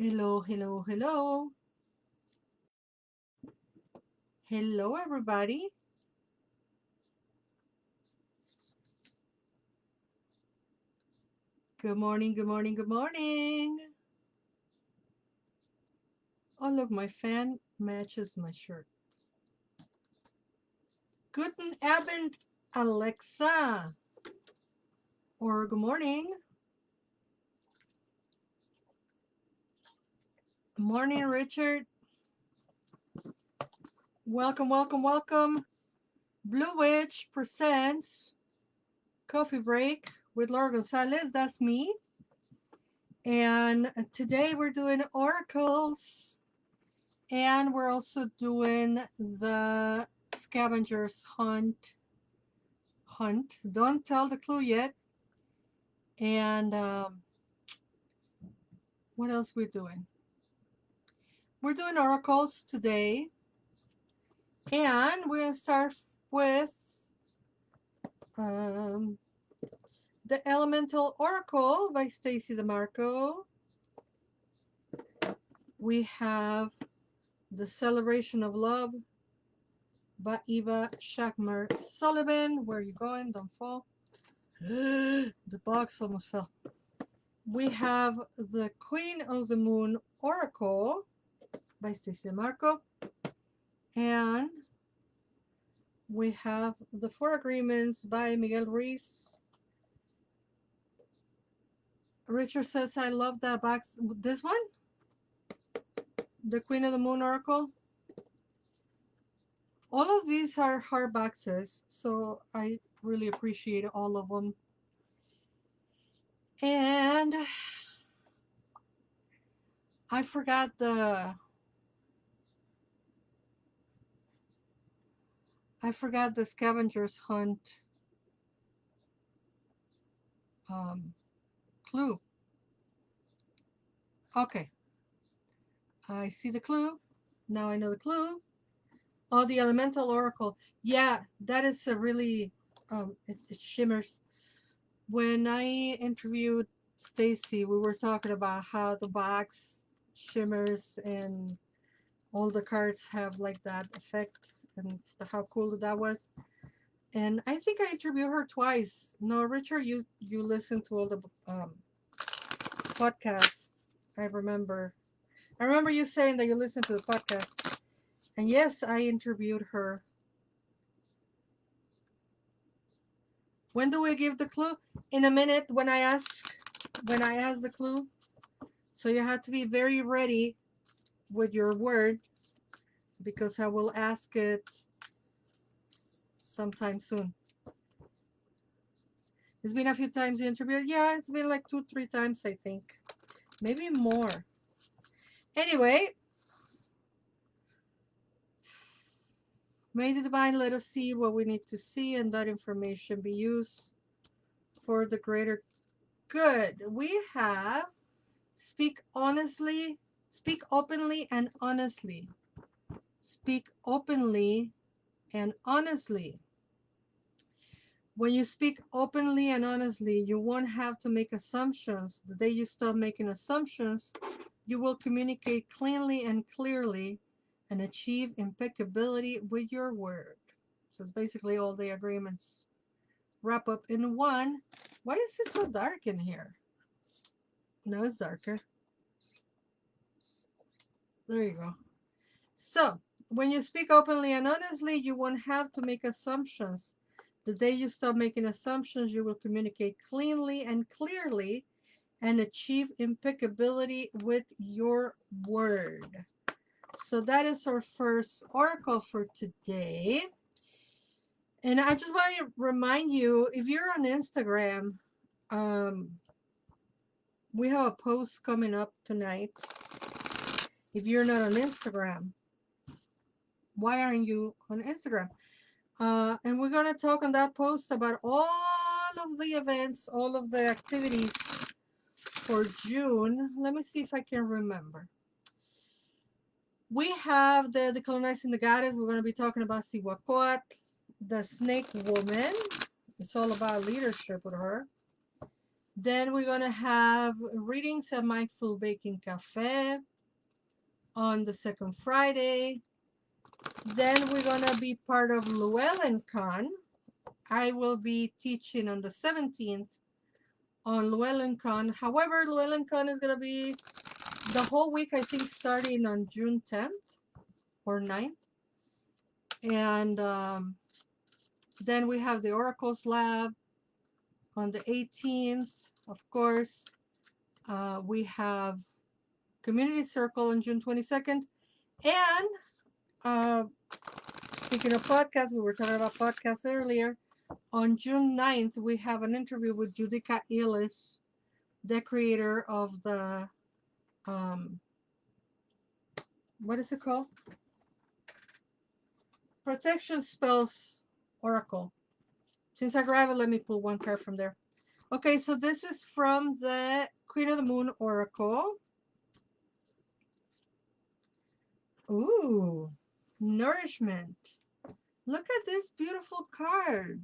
Hello, hello, hello. Hello, everybody. Good morning, good morning, good morning. Oh, look, my fan matches my shirt. Guten Abend, Alexa. Or good morning. Good morning, Richard. Welcome, welcome, welcome. Blue Witch presents Coffee Break with Laura González. That's me. And today we're doing oracles. And we're also doing the Scavenger's Hunt. Don't tell the clue yet. And what else we're doing? We're doing oracles today. And we're going to start with the Elemental Oracle by Stacy DeMarco. We have the Celebration of Love by Eva Shakmer Sullivan. Where are you going? Don't fall. The box almost fell. We have the Queen of the Moon Oracle by Stacy DeMarco. And we have the Four Agreements by Miguel Ruiz. Richard says, I love that box. This one? The Queen of the Moon Oracle. All of these are hard boxes, so I really appreciate all of them. And I forgot the Scavenger's Hunt clue. Okay. I see the clue. Now I know the clue. Oh, the Elemental Oracle. Yeah, that is a really, it shimmers. When I interviewed Stacy, we were talking about how the box shimmers and all the cards have like that effect and how cool that was. And I think I interviewed her twice. No, Richard, you listened to all the podcasts. I remember. I remember you saying that you listened to the podcast. And yes, I interviewed her. When do we give the clue? In a minute when I ask the clue. So you have to be very ready with your word because I will ask it sometime soon. It's been a few times you interviewed. Yeah, it's been like 2-3 times, I think. Maybe more. Anyway, may the divine let us see what we need to see and that information be used for the greater good. We have speak honestly, speak openly and honestly. Speak openly and honestly. When you speak openly and honestly, you won't have to make assumptions. The day you stop making assumptions, you will communicate cleanly and clearly and achieve impeccability with your word. So it's basically all the agreements wrap up in one. Why is it so dark in here? No, it's darker. There you go. So, when you speak openly and honestly, you won't have to make assumptions. The day you stop making assumptions, you will communicate cleanly and clearly and achieve impeccability with your word. So that is our first oracle for today. And I just want to remind you, if you're on Instagram, we have a post coming up tonight. If you're not on Instagram, why aren't you on Instagram? And we're going to talk on that post about all of the events, all of the activities for June. Let me see if I can remember. We have the Decolonizing the Goddess. We're going to be talking about Cihuacoatl, the Snake Woman. It's all about leadership with her. Then we're going to have readings at Mindful Baking Cafe on the second Friday. Then we're going to be part of Llewellyn Con. I will be teaching on the 17th on Llewellyn Con. However, Llewellyn Con is going to be the whole week, I think, starting on June 10th or 9th. And then we have the Oracles Lab on the 18th. Of course, we have Community Circle on June 22nd. And uh, speaking of podcasts, we were talking about podcasts earlier. On June 9th, we have an interview with Judica Illis, the creator of the, what is it called? Protection Spells Oracle. Since I grabbed it, let me pull one card from there. Okay, so this is from the Queen of the Moon Oracle. Ooh, Nourishment. Look at this beautiful card.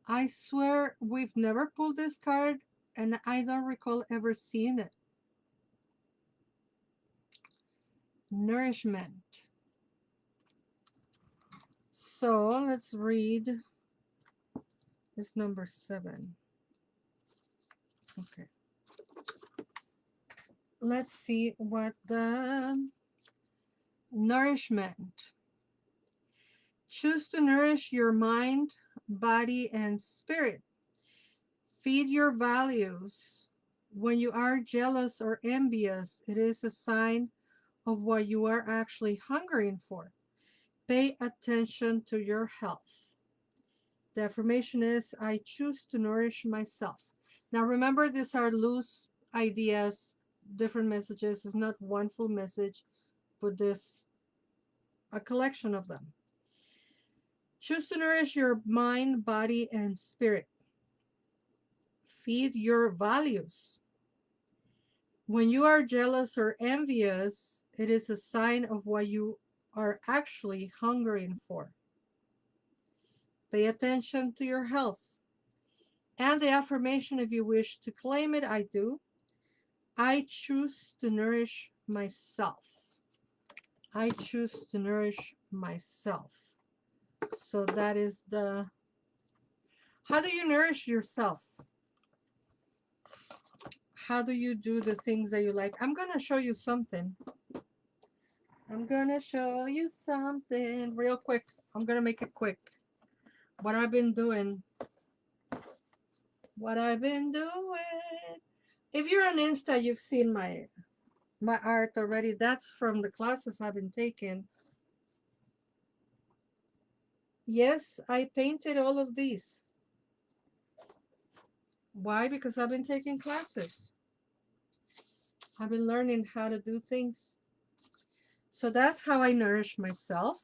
I swear we've never pulled this card and I don't recall ever seeing it. Nourishment. So let's read this number 7. Okay. Let's see what the nourishment. Choose to nourish your mind, body, and spirit. Feed your values. When you are jealous or envious, it is a sign of what you are actually hungering for. Pay attention to your health. The affirmation is, I choose to nourish myself. Now remember, these are loose ideas, different messages. It's not one full message, but this a collection of them. Choose to nourish your mind, body, and spirit. Feed your values. When you are jealous or envious, it is a sign of what you are actually hungering for. Pay attention to your health. And the affirmation, if you wish to claim it, I do. I choose to nourish myself. I choose to nourish myself. So that is the, how do you nourish yourself? How do you do the things that you like? I'm going to show you something. I'm going to show you something real quick. I'm going to make it quick. What I've been doing. What I've been doing. If you're on Insta, you've seen my art already. That's from the classes I've been taking. Yes, I painted all of these. Why? Because I've been taking classes. I've been learning how to do things. So that's how I nourish myself.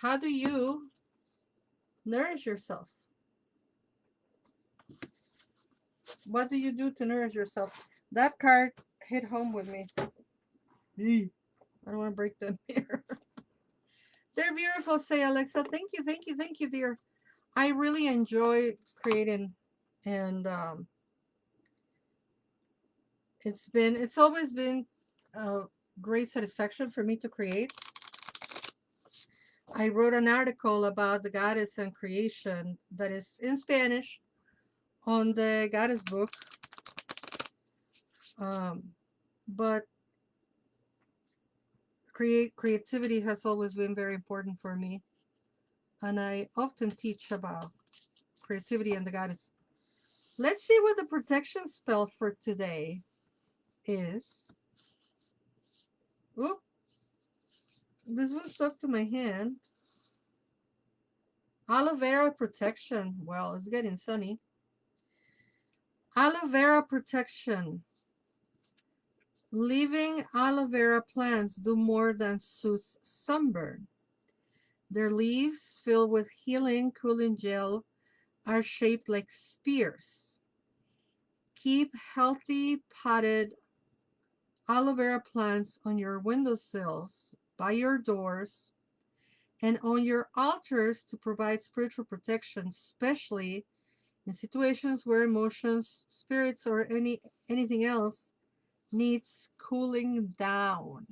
How do you nourish yourself? What do you do to nourish yourself? That card hit home with me. I don't want to break them here. They're beautiful, say Alexa. Thank you, thank you, thank you, dear. I really enjoy creating, and it's always been a great satisfaction for me to create. I wrote an article about the goddess and creation that is in Spanish on the goddess book, but creativity has always been very important for me, and I often teach about creativity and the goddess. Let's see what the protection spell for today is. Oop, this one stuck to my hand. Aloe vera protection. Well, it's getting sunny. Aloe vera protection. Living aloe vera plants do more than soothe sunburn. Their leaves, filled with healing, cooling gel, are shaped like spears. Keep healthy potted aloe vera plants on your windowsills, by your doors, and on your altars to provide spiritual protection, especially in situations where emotions, spirits, or anything else needs cooling down.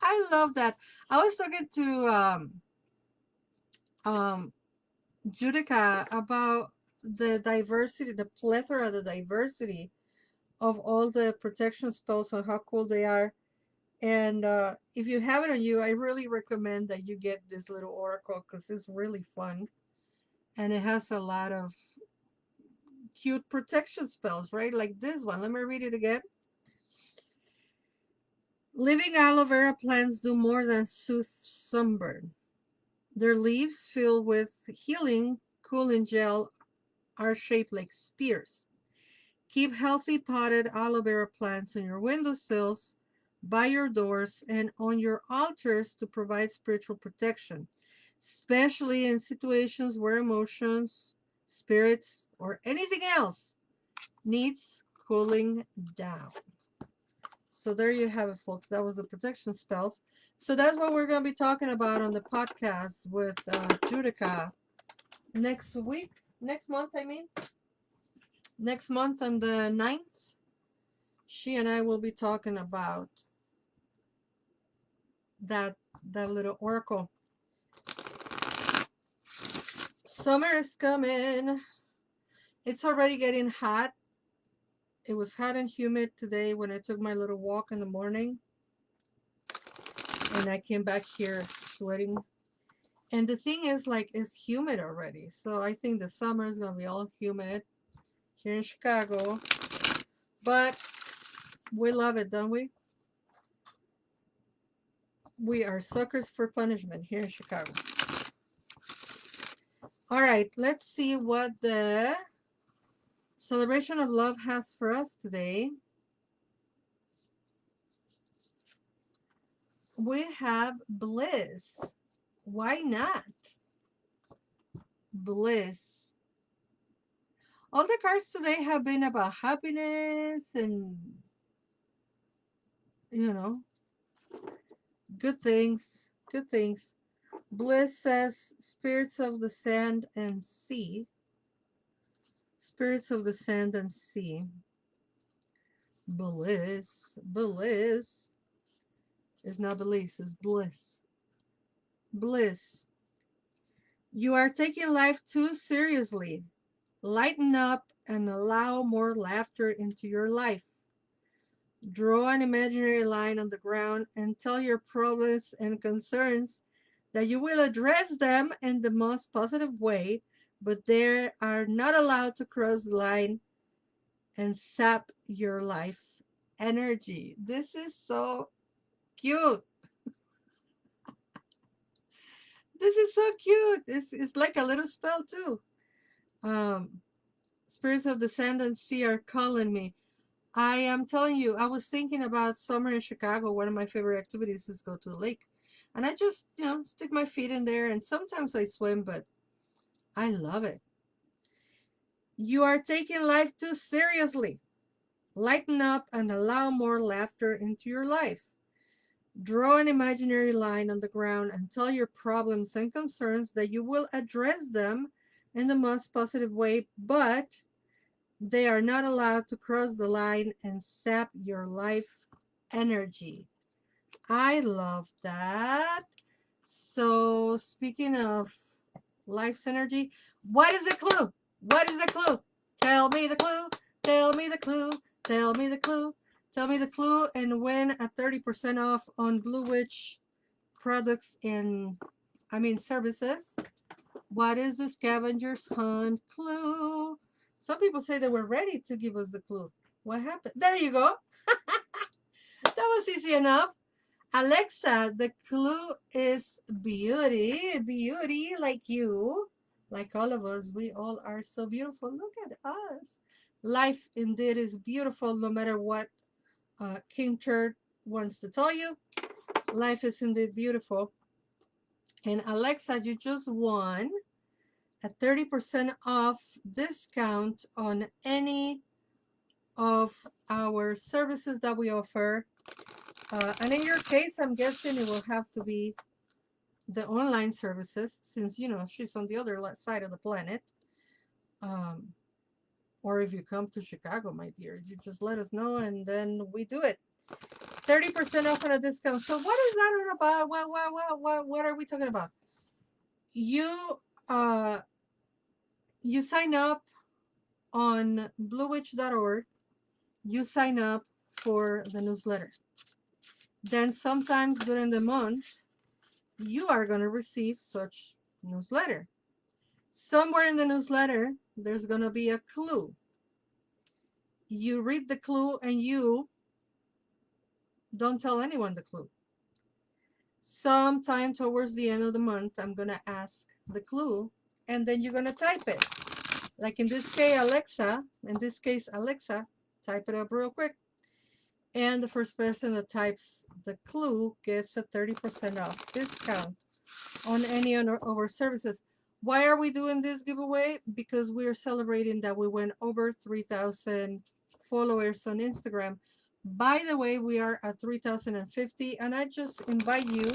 I love that. I was talking to um, Judica about the diversity, the plethora, the diversity of all the protection spells and how cool they are. And if you have it on you, I really recommend that you get this little oracle because it's really fun. And it has a lot of cute protection spells, right? Like this one. Let me read it again. Living aloe vera plants do more than soothe sunburn. Their leaves, filled with healing, cooling gel, are shaped like spears. Keep healthy potted aloe vera plants on your windowsills, by your doors, and on your altars to provide spiritual protection, especially in situations where emotions, spirits, or anything else needs cooling down. So there you have it, folks. That was the protection spells. So that's what we're going to be talking about on the podcast with Judica next week, next month, I mean. Next month on the 9th, she and I will be talking about that little oracle. Summer is coming. It's already getting hot. It was hot and humid today when I took my little walk in the morning. And I came back here sweating. And the thing is, like, it's humid already. So I think the summer is going to be all humid here in Chicago. But we love it, don't we? We are suckers for punishment here in Chicago. All right, let's see what the celebration of love has for us today. We have bliss. Why not? Bliss. All the cards today have been about happiness and, you know, good things. Good things. Bliss says spirits of the sand and sea. Spirits of the sand and sea. Bliss. Bliss. It's not bliss, it's bliss. Bliss. You are taking life too seriously. Lighten up and allow more laughter into your life. Draw an imaginary line on the ground and tell your problems and concerns that you will address them in the most positive way, but they are not allowed to cross the line and sap your life energy. This is so cute. This is so cute. It's like a little spell too. Um, Spirits of the sand and sea are calling me. I am telling you, I was thinking about summer in Chicago. One of my favorite activities is go to the lake. And I just, stick my feet in there and sometimes I swim, but I love it. You are taking life too seriously. Lighten up and allow more laughter into your life. Draw an imaginary line on the ground and tell your problems and concerns that you will address them in the most positive way, but they are not allowed to cross the line and sap your life energy. I love that. So, speaking of life's energy, what is the clue? What is the clue? Tell me the clue. Tell me the clue. Tell me the clue. Tell me the clue and win a 30% off on Blue Witch products and, services. What is the scavenger's hunt clue? Some people say they were ready to give us the clue. What happened? There you go. That was easy enough. Alexa, the clue is beauty. Beauty like you. Like all of us. We all are so beautiful. Look at us. Life indeed is beautiful no matter what King Turt wants to tell you. Life is indeed beautiful. And Alexa, you just won a 30% off discount on any of our services that we offer. And in your case, I'm guessing it will have to be the online services, since she's on the other side of the planet. Um, or if you come to Chicago, my dear, you just let us know and then we do it. 30% off at a discount. So what is that all about? What are we talking about? You uh you sign up on bluewitch.org. You sign up for the newsletter. Then sometimes during the month, you are going to receive such newsletter. Somewhere in the newsletter, there's going to be a clue. You read the clue and you don't tell anyone the clue. Sometime towards the end of the month, I'm going to ask the clue and then you're going to type it. Like in this case, Alexa, type it up real quick. And the first person that types the clue gets a 30% off discount on any of our services. Why are we doing this giveaway? Because we're celebrating that we went over 3,000 followers on Instagram. By the way, we are at 3,050, and I just invite you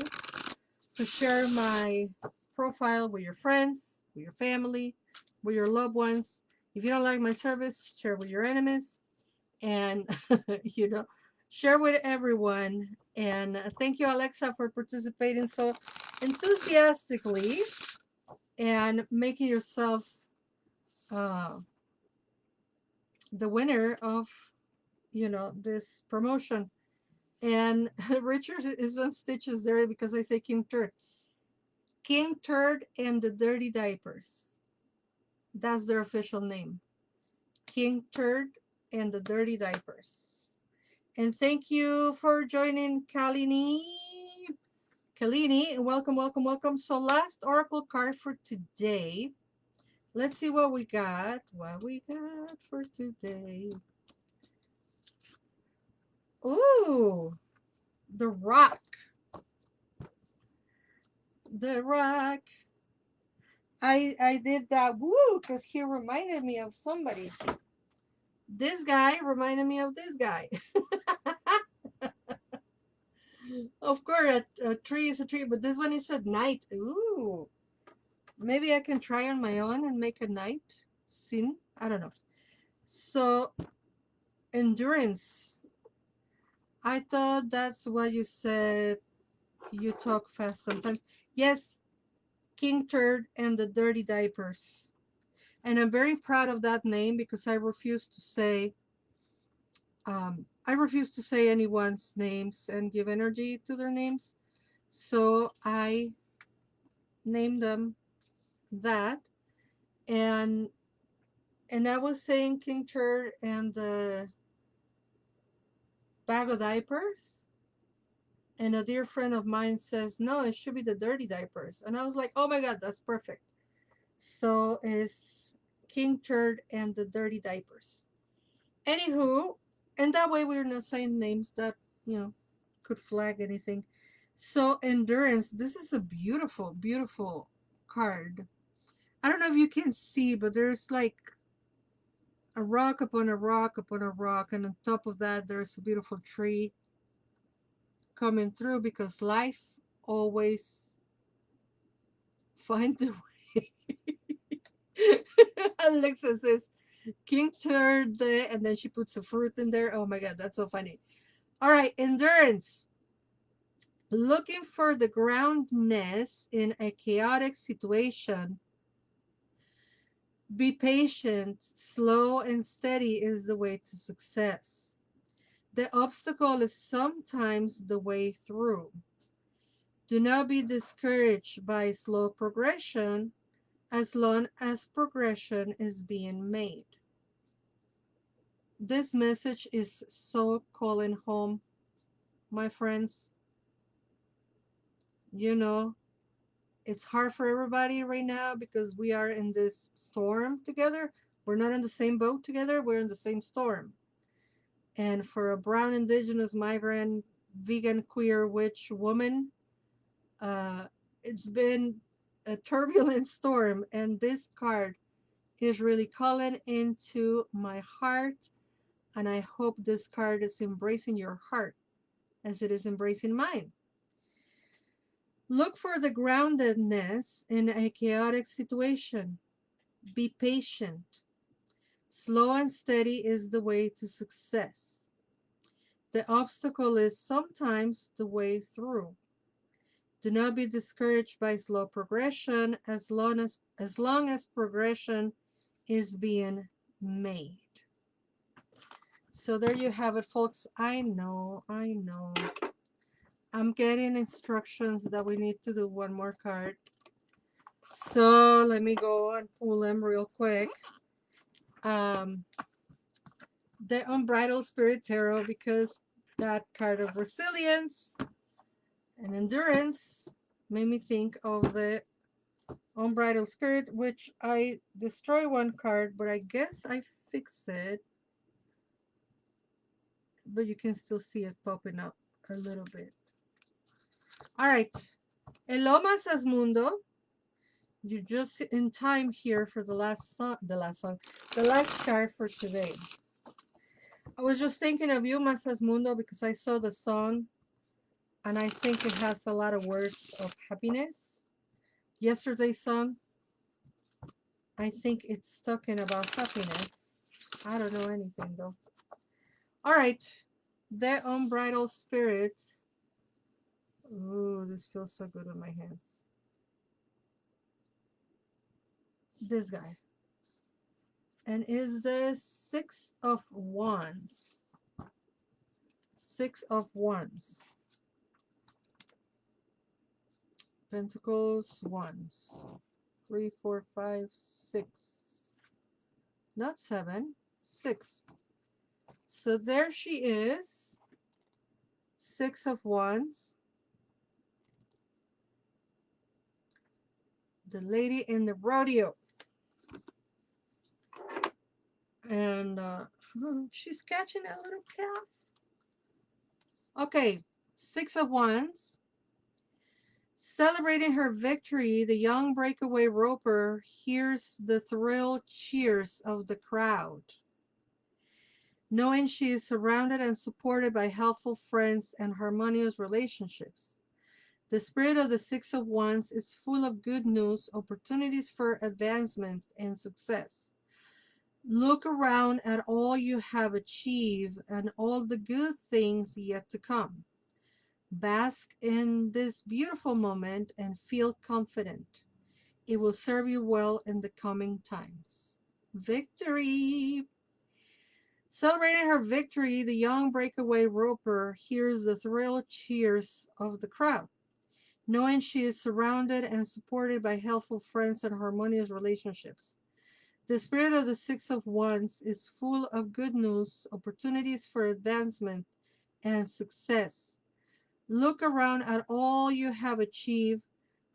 to share my profile with your friends, with your family, with your loved ones. If you don't like my service, share with your enemies, and you know, share with everyone. And thank you, Alexa, for participating so enthusiastically and making yourself uh, the winner of this promotion. And Richard is on stitches there because I say King Turd and the Dirty Diapers. That's their official name. King Turd and the Dirty Diapers. And thank you for joining Kalini, welcome, welcome, welcome. So last oracle card for today. Let's see what we got. What we got for today. Ooh, the Rock. The Rock. I did that woo because he reminded me of somebody. This guy reminded me of this guy. Of course, a tree is a tree, but this one is a knight. Ooh. Maybe I can try on my own and make a knight scene. I don't know. So, endurance. I thought that's what you said. You talk fast sometimes. Yes, King Turd and the Dirty Diapers. And I'm very proud of that name because I refuse to say anyone's names and give energy to their names. So I named them that. And I was saying King Turd and the bag of diapers. And a dear friend of mine says, no, it should be the dirty diapers. And I was like, oh my God, that's perfect. So it's King Turd and the dirty diapers. Anywho, and that way we're not saying names that, could flag anything. So endurance, this is a beautiful, beautiful card. I don't know if you can see, but there's like a rock upon a rock upon a rock, and on top of that, there's a beautiful tree coming through because life always finds a way. Alexa says, King Turd, and then she puts a fruit in there. Oh my God, that's so funny. All right, endurance. Looking for the groundness in a chaotic situation. Be patient, slow and steady is the way to success. The obstacle is sometimes the way through. Do not be discouraged by slow progression as long as progression is being made. This message is so calling home, my friends. You know, it's hard for everybody right now because we are in this storm together. We're not in the same boat together, we're in the same storm. And for a brown, indigenous, migrant, vegan, queer, witch woman, uh, it's been a turbulent storm. And this card is really calling into my heart. And I hope this card is embracing your heart as it is embracing mine. Look for the groundedness in a chaotic situation. Be patient. Slow and steady is the way to success. The obstacle is sometimes the way through. Do not be discouraged by slow progression as long as progression is being made. So there you have it, folks. I know. I'm getting instructions that we need to do one more card. So let me go and pull them real quick. Um, the Unbridled Spirit Tarot, because that card of resilience and endurance made me think of the Unbridled Spirit, which I destroy one card, but I guess I fix it. But you can still see it popping up a little bit. All right. Eloma says Mundo. You're just in time here for the last card for today. I was just thinking of you, Masas Mundo, because I saw the song and I think it has a lot of words of happiness. Yesterday's song, I think it's talking about happiness. I don't know anything though. All right, the Unbridled Spirit. Ooh, this feels so good on my hands. This guy. And is the Six of Wands. Six of Wands. Pentacles, Wands. 3, 4, 5, 6. Not 7, 6. So there she is. Six of Wands. The lady in the rodeo. And she's catching a little calf. Okay, Six of Wands. Celebrating her victory, the young breakaway roper hears the thrilled cheers of the crowd. Knowing she is surrounded and supported by helpful friends and harmonious relationships. The spirit of the Six of Wands is full of good news, opportunities for advancement and success. Look around at all you have achieved and all the good things yet to come. Bask in this beautiful moment and feel confident. It will serve you well in the coming times. Victory! Celebrating her victory, the young breakaway roper hears the thrilled cheers of the crowd. Knowing she is surrounded and supported by helpful friends and harmonious relationships. The spirit of the Six of Wands is full of good news, opportunities for advancement and success. Look around at all you have achieved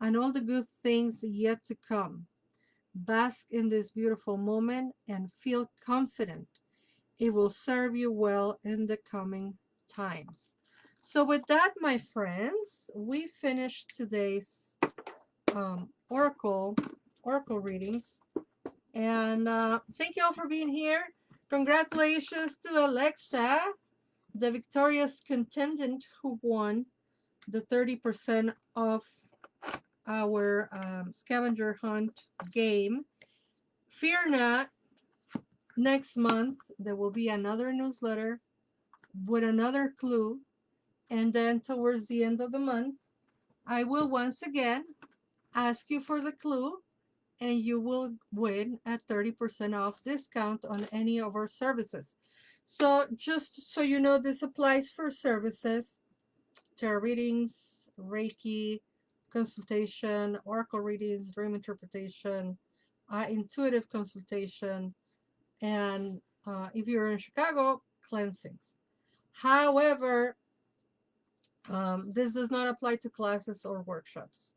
and all the good things yet to come. Bask in this beautiful moment and feel confident. It will serve you well in the coming times. So with that, my friends, we finished today's oracle readings. And thank you all for being here. Congratulations to Alexa, the victorious contestant who won the 30% off our scavenger hunt game. Fear not, next month there will be another newsletter with another clue. And then towards the end of the month, I will once again ask you for the clue and you will win a 30% off discount on any of our services. So just so you know, this applies for services, tarot readings, Reiki, consultation, oracle readings, dream interpretation, intuitive consultation, and if you're in Chicago, cleansings. However, this does not apply to classes or workshops.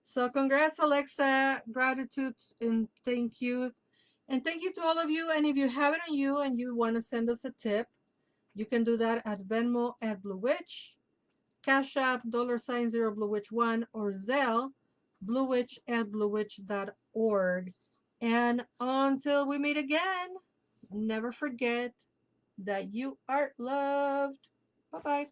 So congrats, Alexa. Gratitude and thank you. And thank you to all of you. And if you have it on you and you want to send us a tip, you can do that at Venmo at bluewitch, Cashapp $0 bluewitch1, or Zelle bluewitch at bluewitch.org. And until we meet again, never forget that you are loved. Bye bye.